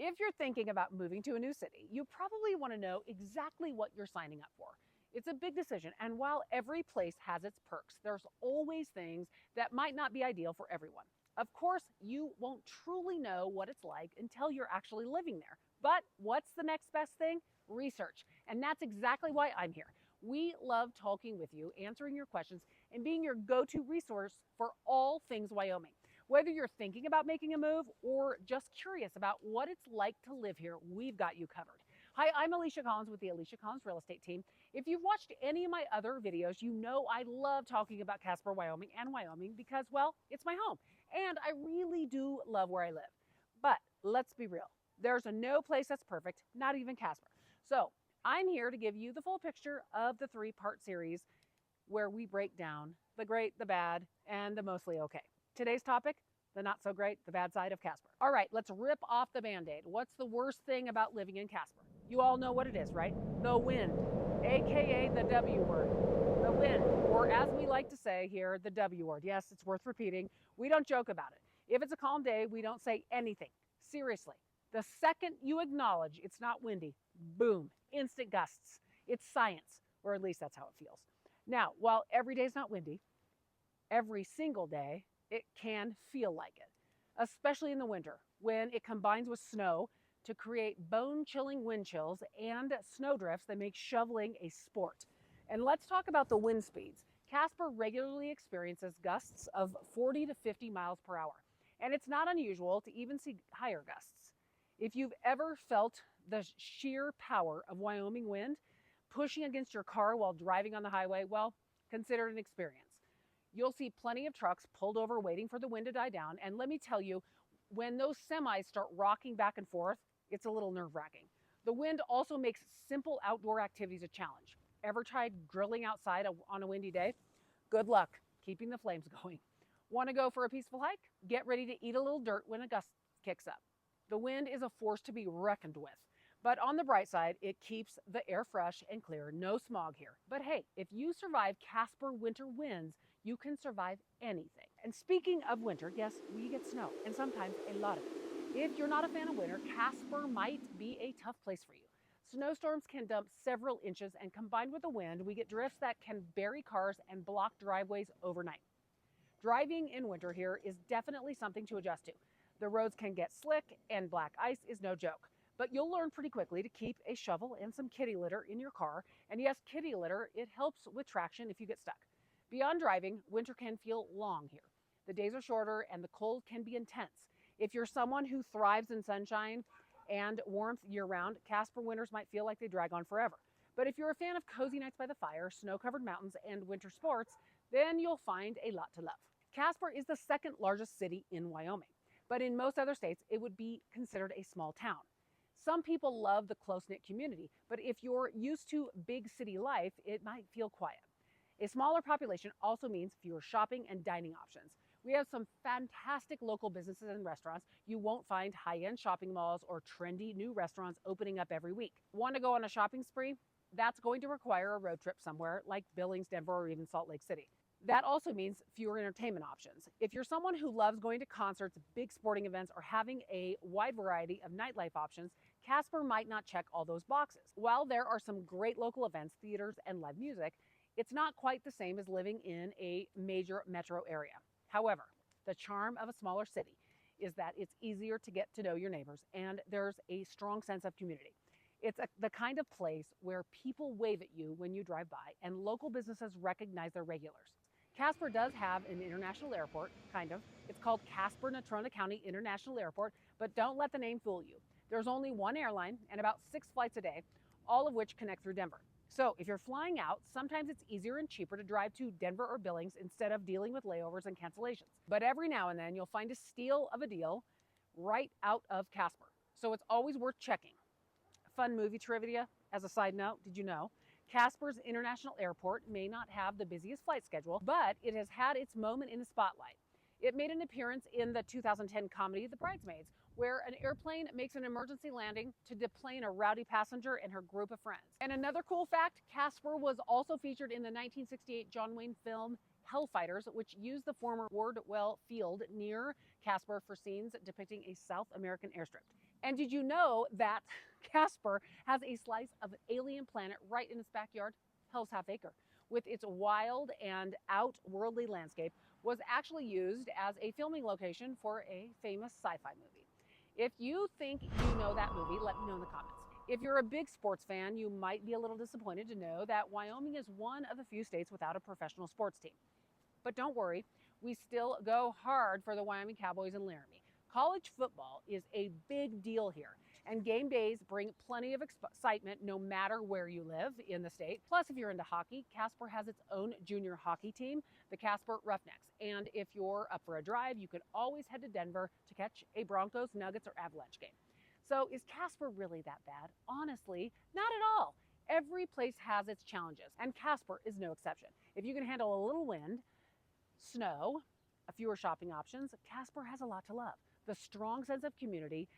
If you're thinking about moving to a new city, you probably want to know exactly what you're signing up for. It's a big decision, and while every place has its perks, there's always things that might not be ideal for everyone. Of course, you won't truly know what it's like until you're actually living there. But what's the next best thing? Research. And that's exactly why I'm here. We love talking with you, answering your questions, and being your go-to resource for all things Wyoming. Whether you're thinking about making a move or just curious about what it's like to live here, we've got you covered. Hi, I'm Alisha Collins with the Alisha Collins Real Estate Team. If you've watched any of my other videos, you know I love talking about Casper, Wyoming because, well, it's my home. And I really do love where I live. But let's be real. There's no place that's perfect, not even Casper. So I'm here to give you the full picture of the three-part series where we break down the great, the bad, and the mostly okay. Today's topic, the not so great, the bad side of Casper. All right, let's rip off the Band-Aid. What's the worst thing about living in Casper? You all know what it is, right? The wind, AKA the W word. The wind, or as we like to say here, the W word. Yes, it's worth repeating. We don't joke about it. If it's a calm day, we don't say anything. Seriously. The second you acknowledge it's not windy, boom, instant gusts. It's science, or at least that's how it feels. Now, while every day is not windy, every single day, it can feel like it, especially in the winter when it combines with snow to create bone-chilling wind chills and snow drifts that make shoveling a sport. And let's talk about the wind speeds. Casper regularly experiences gusts of 40 to 50 miles per hour, and it's not unusual to even see higher gusts. If you've ever felt the sheer power of Wyoming wind pushing against your car while driving on the highway, well, consider it an experience. You'll see plenty of trucks pulled over waiting for the wind to die down. And let me tell you, when those semis start rocking back and forth, it's a little nerve-wracking. The wind also makes simple outdoor activities a challenge. Ever tried grilling outside on a windy day? Good luck keeping the flames going. Want to go for a peaceful hike? Get ready to eat a little dirt when a gust kicks up. The wind is a force to be reckoned with. But on the bright side, it keeps the air fresh and clear. No smog here. But hey, if you survive Casper winter winds, you can survive anything. And speaking of winter, yes, we get snow, and sometimes a lot of it. If you're not a fan of winter, Casper might be a tough place for you. Snowstorms can dump several inches, and combined with the wind, we get drifts that can bury cars and block driveways overnight. Driving in winter here is definitely something to adjust to. The roads can get slick, and black ice is no joke. But you'll learn pretty quickly to keep a shovel and some kitty litter in your car. And yes, kitty litter, it helps with traction if you get stuck. Beyond driving, winter can feel long here. The days are shorter and the cold can be intense. If you're someone who thrives in sunshine and warmth year-round, Casper winters might feel like they drag on forever. But if you're a fan of cozy nights by the fire, snow-covered mountains, and winter sports, then you'll find a lot to love. Casper is the second largest city in Wyoming, but in most other states, it would be considered a small town. Some people love the close-knit community, but if you're used to big city life, it might feel quiet. A smaller population also means fewer shopping and dining options. We have some fantastic local businesses and restaurants. You won't find high-end shopping malls or trendy new restaurants opening up every week. Want to go on a shopping spree? That's going to require a road trip somewhere like Billings, Denver, or even Salt Lake City. That also means fewer entertainment options. If you're someone who loves going to concerts, big sporting events, or having a wide variety of nightlife options, Casper might not check all those boxes. While there are some great local events, theaters, and live music, it's not quite the same as living in a major metro area. However, the charm of a smaller city is that it's easier to get to know your neighbors, and there's a strong sense of community. It's the kind of place where people wave at you when you drive by, and local businesses recognize their regulars. Casper does have an international airport, kind of. It's called Casper-Natrona County International Airport, but don't let the name fool you. There's only one airline and about 6 flights a day, all of which connect through Denver. So if you're flying out, sometimes it's easier and cheaper to drive to Denver or Billings instead of dealing with layovers and cancellations. But every now and then you'll find a steal of a deal right out of Casper. So it's always worth checking. Fun movie trivia, as a side note, did you know? Casper's International Airport may not have the busiest flight schedule, but it has had its moment in the spotlight. It made an appearance in the 2010 comedy The Bridesmaids, where an airplane makes an emergency landing to deplane a rowdy passenger and her group of friends. And another cool fact, Casper was also featured in the 1968 John Wayne film Hellfighters, which used the former Wardwell Field near Casper for scenes depicting a South American airstrip. And did you know that Casper has a slice of an alien planet right in its backyard? Hell's Half Acre, with its wild and outworldly landscape, was actually used as a filming location for a famous sci-fi movie. If you think you know that movie, let me know in the comments. If you're a big sports fan, you might be a little disappointed to know that Wyoming is one of the few states without a professional sports team. But don't worry, we still go hard for the Wyoming Cowboys in Laramie. College football is a big deal here, and game days bring plenty of excitement no matter where you live in the state. Plus, if you're into hockey, Casper has its own junior hockey team, the Casper Roughnecks. And if you're up for a drive, you can always head to Denver to catch a Broncos, Nuggets, or Avalanche game. So is Casper really that bad? Honestly, not at all. Every place has its challenges, and Casper is no exception. If you can handle a little wind, snow, a fewer shopping options, Casper has a lot to love. The strong sense of community,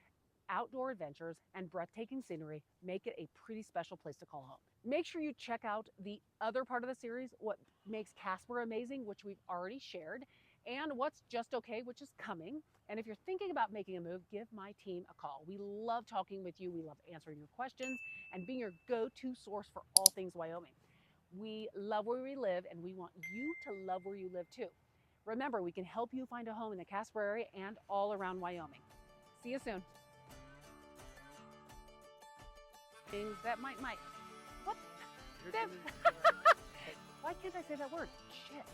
outdoor adventures, and breathtaking scenery make it a pretty special place to call home. Make sure you check out the other part of the series, what makes Casper amazing, which we've already shared, and what's just okay, which is coming. And if you're thinking about making a move, give my team a call. We love talking with you. We love answering your questions and being your go-to source for all things Wyoming. We love where we live, and we want you to love where you live too. Remember, we can help you find a home in the Casper area and all around Wyoming. See you soon. Things that might. What? Why can't I say that word? Shit.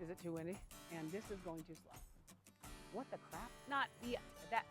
Is it too windy? And this is going too slow. What the crap? Not the, that.